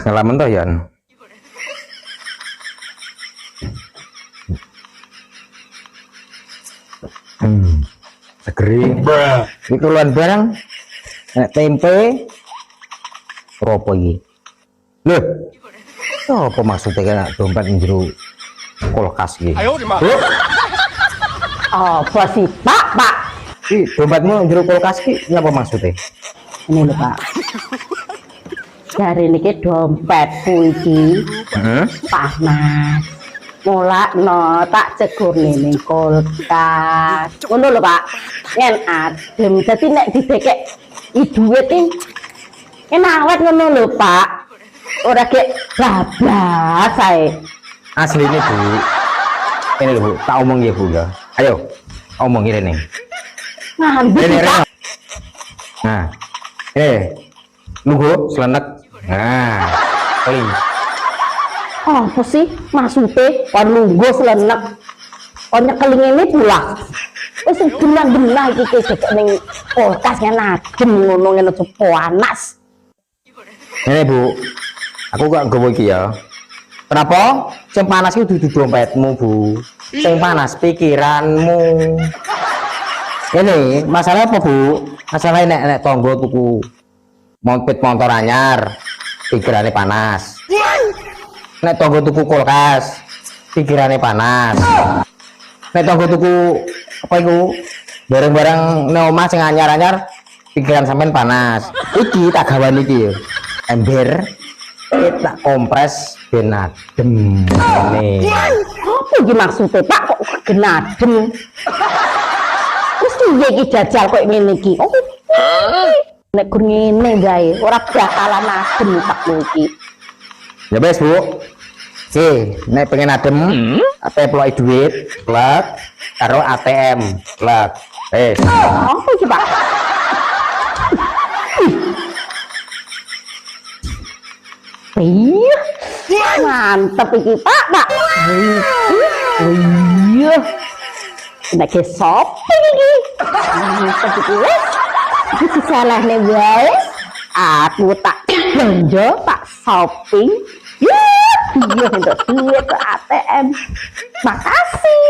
Ngalaman toh Yan. Segeri. Itu luan barang. Nek tempe. Apa iki? Loh. Apa maksudnya kena dompet njero kulkas iki? Apa sih Pak? Ih, dompetmu njero kulkas iki apa maksudnya? Ini lho Pak. Dari niki dompetku iki panas. Mulakno tak cegurne ning kulkas. Ngono lho Pak. Yen adem dadi nek didekek duit iki awet ngono lho Pak. Ora kek bablas ae. Asli ini Bu. Ini lho Bu, tak omong ya Bu ya. Ayo, omong ini nih. Ngambil Pak. Nah, nunggu selenek. Nah, kali. Apa sih maksudnya? Kon nunggu selenek. Kon nyekel ngene pula. Wis genah-genah iki cecek ning kulkas adem ngono ngene panas. Ini Bu, aku gak nggawa iki ya. Kenapa? Sing panas itu dudu dompetmu Bu. Sing panas pikiranmu. Ini masalah apa Bu? Masalah nek tonggo tuku motor anyar, pikirannya panas. Nek tonggo tuku kulkas, pikirannya panas. Nek tonggo tuku apa itu? Barang-barang nek omah sing anyar-anyar, pikiran sampean panas. Iki tak gawan iki ya. Ember tak kompres ben adem ngene. Apa iki maksudnya Pak kok genadem? Mesti piye iki jajal kok ngene iki? Oh. Nek gur ngene gae ora bakalan adem tak iki. Ya wis Bu. Si, nek pengen adem, apa ploi duit, plek karo ATM, plek. Wis. Apa iki Pak? Iya, mantep iki Pak. Iya, nek ke shopping iki, mantep iki wes. Iki salahne wae. Aku tak belanja, tak shopping. Iya, untuk duit ke ATM. Makasih.